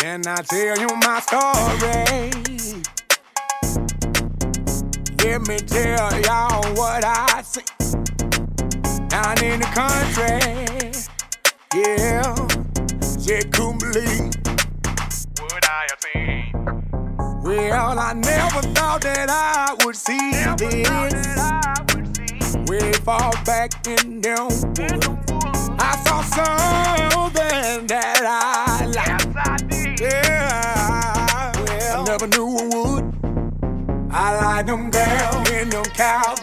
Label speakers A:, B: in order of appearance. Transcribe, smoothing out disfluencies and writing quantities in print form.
A: Can I tell you my story? Let me tell y'all what I see down in the country. Yeah, just couldn't believe what I have seen. Well, I never thought that I would see this. Way far back in the woods, I saw something that I liked. Yes, I did. Yeah, well, I never knew I would. I like them girls in them cowboy